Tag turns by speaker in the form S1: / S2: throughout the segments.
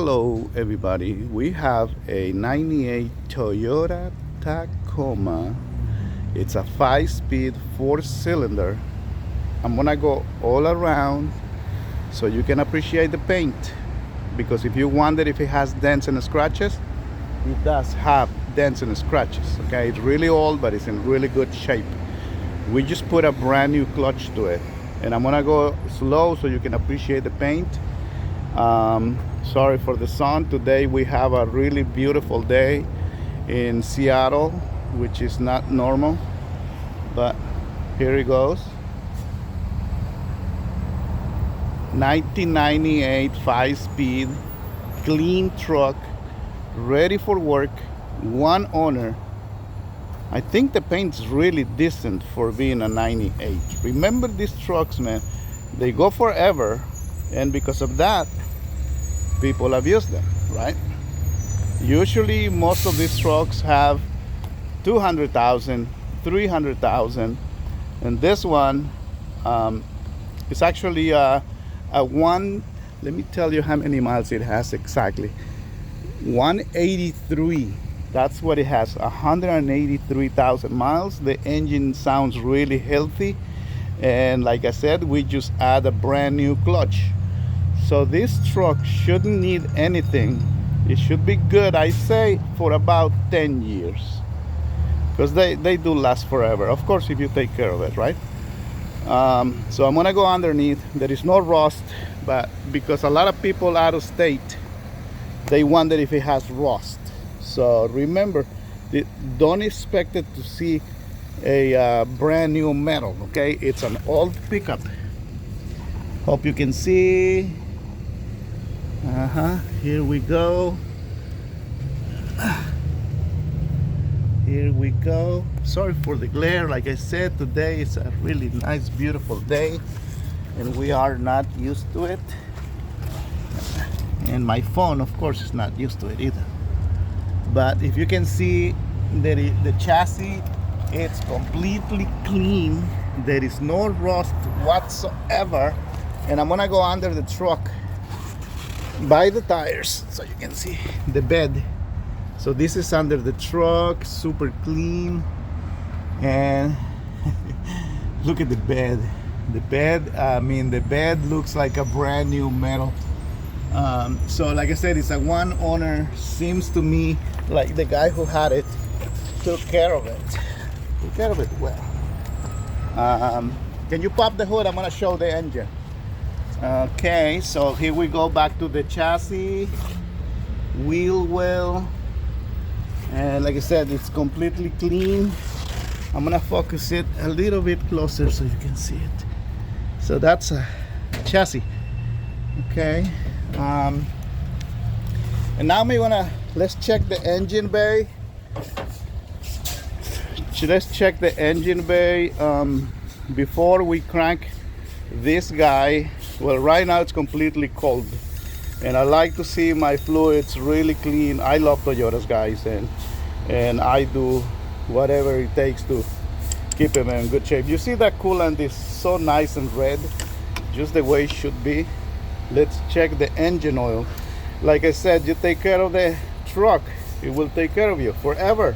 S1: Hello everybody, we have a 98 Toyota Tacoma. It's a 5-speed 4-cylinder. I'm gonna go all around so you can appreciate the paint, because if you wonder if it has dents and scratches, it does have dents and scratches. Okay, it's really old but it's in really good shape. We just put a brand new clutch to it, and I'm gonna go slow so you can appreciate the paint. Sorry for the sun. Today we have a really beautiful day in Seattle, which is not normal, but here it goes. 1998 5-speed clean truck, ready for work, one owner. I think the paint's really decent for being a 98. Remember, these trucks, man, they go forever, and because of that people abuse them, right? Usually most of these trucks have 200,000, 300,000, and this one is actually a one. Let me tell you how many miles it has exactly. 183. That's what it has. 183,000 miles. The engine sounds really healthy, and like I said, we just add a brand new clutch. So this truck shouldn't need anything. It should be good, I say, for about 10 years, because they do last forever, of course, if you take care of it, right? So I'm gonna go underneath. There is no rust, but because a lot of people out of state, they wonder if it has rust. So remember, don't expect it to see a brand new metal, okay? It's an old pickup. Hope you can see. Here we go. Here we go. Sorry for the glare. Like I said, today is a really nice, beautiful day, and we are not used to it. And my phone, of course, is not used to it either. But if you can see that the chassis, it's completely clean. There is no rust whatsoever. And I'm gonna go under the truck by the tires so you can see the bed. So this is under the truck, super clean. And look at the bed. The bed looks like a brand new metal. So like I said, it's a one owner. Seems to me like the guy who had it took care of it well. Can you pop the hood? I'm gonna show the engine. Okay, so here we go, back to the chassis, wheel well, and like I said, it's completely clean. I'm gonna focus it a little bit closer so you can see it. So that's a chassis. Okay, and now let's check the engine bay. Let's check the engine bay before we crank this guy. Well, right now it's completely cold, and I like to see my fluids really clean. I love Toyotas, guys, and I do whatever it takes to keep them in good shape. You see that coolant is so nice and red, just the way it should be. Let's check the engine oil. Like I said, you take care of the truck, it will take care of you forever.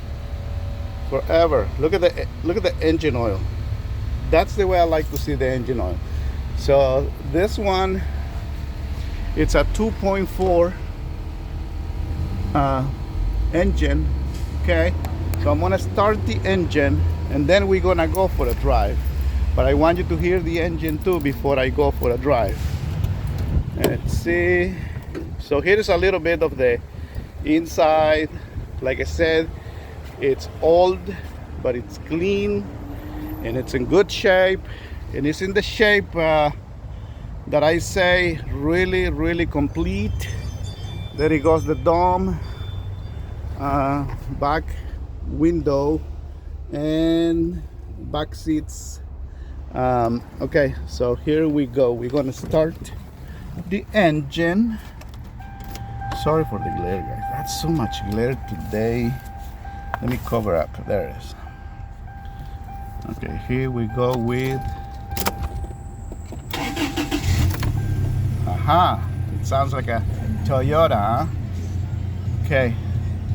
S1: Look at the engine oil. That's the way I like to see the engine oil. So this one, it's a 2.4 engine. Okay, so I'm gonna start the engine and then we're gonna go for a drive, but I want you to hear the engine too before I go for a drive. Let's see. So here's a little bit of the inside. Like I said, it's old but it's clean and it's in good shape. And it's in the shape that I say really complete. There it goes, the dome, back window, and back seats. Okay, so here we go. We're gonna start the engine. Sorry for the glare, guys. That's so much glare today. Let me cover up. There it is. Okay, here we go with It sounds like a Toyota. Okay,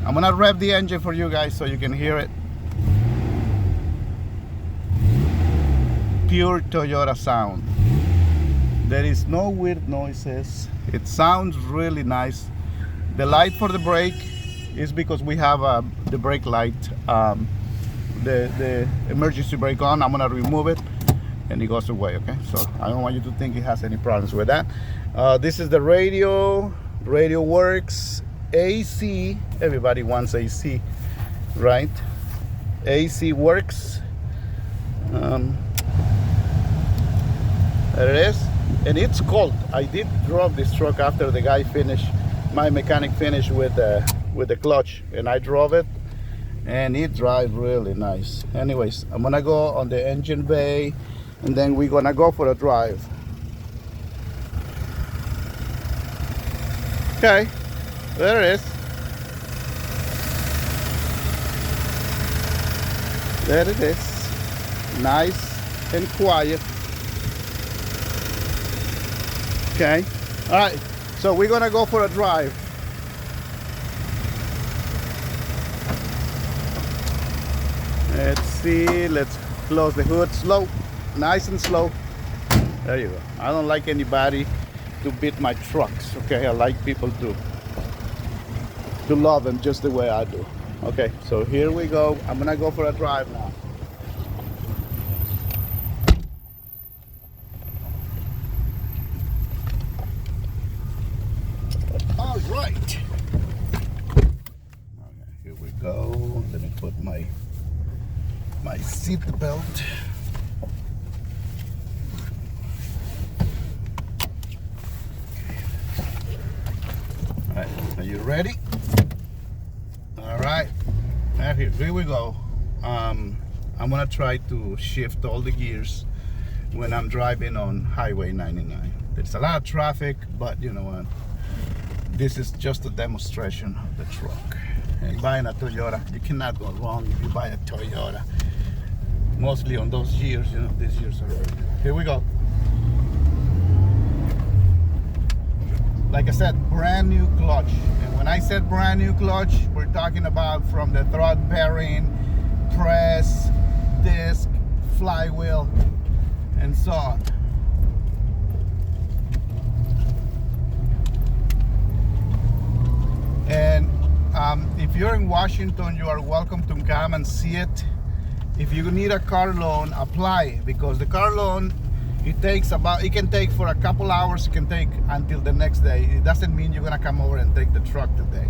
S1: I'm gonna rev the engine for you guys so you can hear it. Pure Toyota sound. There is no weird noises. It sounds really nice. The light for the brake is because we have the brake light, the emergency brake on. I'm gonna remove it and it goes away, okay? So I don't want you to think it has any problems with that. This is the radio. Radio works. AC, everybody wants AC, right? AC works. There it is. And it's cold. I did drop this truck after the guy finished, my mechanic finished with the clutch, and I drove it and it drives really nice. Anyways, I'm gonna go on the engine bay and then we're gonna go for a drive. Okay, there it is. There it is. Nice and quiet. Okay, all right, so we're gonna go for a drive. Let's see, let's close the hood slow, nice and slow. There you go. I don't like anybody to beat my trucks, okay? I like people to love them just the way I do. Okay, so here we go. I'm gonna go for a drive now. All right. Okay, here we go. Let me put my seat belt. All right, are you ready? All right, here we go. I'm gonna try to shift all the gears when I'm driving on Highway 99. There's a lot of traffic, but you know what? This is just a demonstration of the truck. And buying a Toyota, you cannot go wrong if you buy a Toyota. Mostly on those years, you know, these years are very good. Here we go. Like I said, brand new clutch. And when I said brand new clutch, we're talking about from the throttle bearing, press, disc, flywheel, and so on. And if you're in Washington, you are welcome to come and see it. If you need a car loan, apply, because the car loan, it can take for a couple hours, it can take until the next day. It doesn't mean you're gonna come over and take the truck today.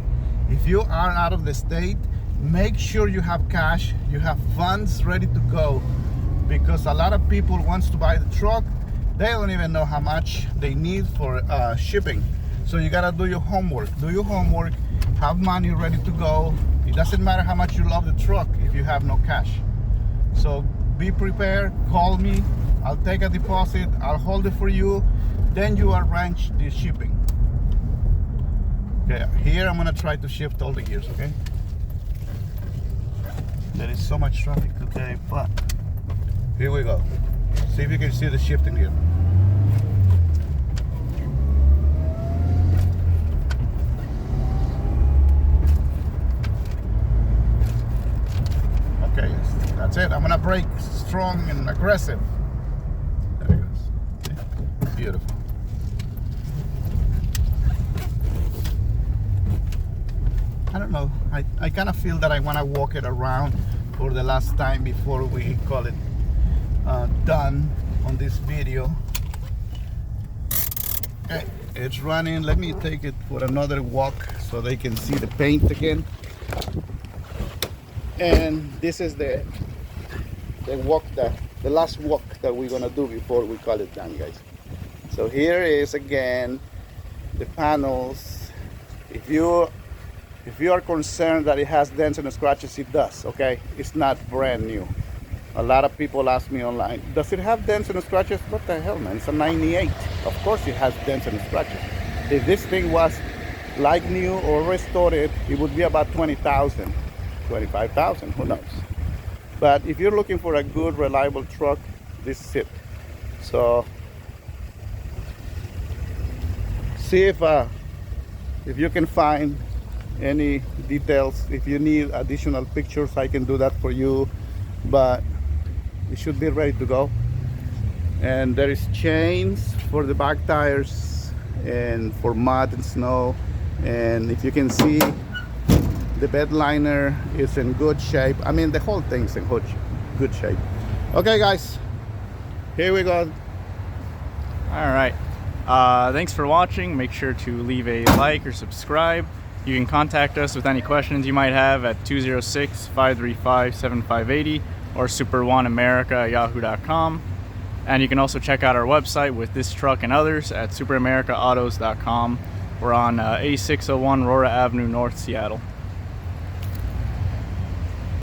S1: If you are out of the state, make sure you have cash, you have funds ready to go, because a lot of people wants to buy the truck, they don't even know how much they need for shipping. So you gotta do your homework. Have money ready to go. It doesn't matter how much you love the truck if you have no cash. So be prepared, call me, I'll take a deposit, I'll hold it for you, then you arrange the shipping. Okay, here I'm gonna try to shift all the gears, okay? There is so much traffic today, but here we go. See if you can see the shifting here. Okay, that's it. I'm gonna brake strong and aggressive. There it goes. Okay. Beautiful. I don't know. I kind of feel that I want to walk it around for the last time before we call it done on this video. Okay, it's running. Let me take it for another walk so they can see the paint again. And this is the last walk that we're gonna do before we call it done, guys. So here is again the panels. If you are concerned that it has dents and scratches, it does. Okay, it's not brand new. A lot of people ask me online, does it have dents and scratches? What the hell, man? It's a 98. Of course it has dents and scratches. If this thing was like new or restored, it would be about 20,000. 25,000, who knows. But if you're looking for a good reliable truck, this is it. So see if if you can find any details, if you need additional pictures, I can do that for you, but it should be ready to go. And there is chains for the back tires and for mud and snow. And if you can see, the bed liner is in good shape. I mean, the whole thing's in good shape. Okay guys, here we go.
S2: All right, thanks for watching. Make sure to leave a like or subscribe. You can contact us with any questions you might have at 206-535-7580 or super1america@yahoo.com. And you can also check out our website with this truck and others at superamericaautos.com. We're on A601 Aurora Avenue, North Seattle.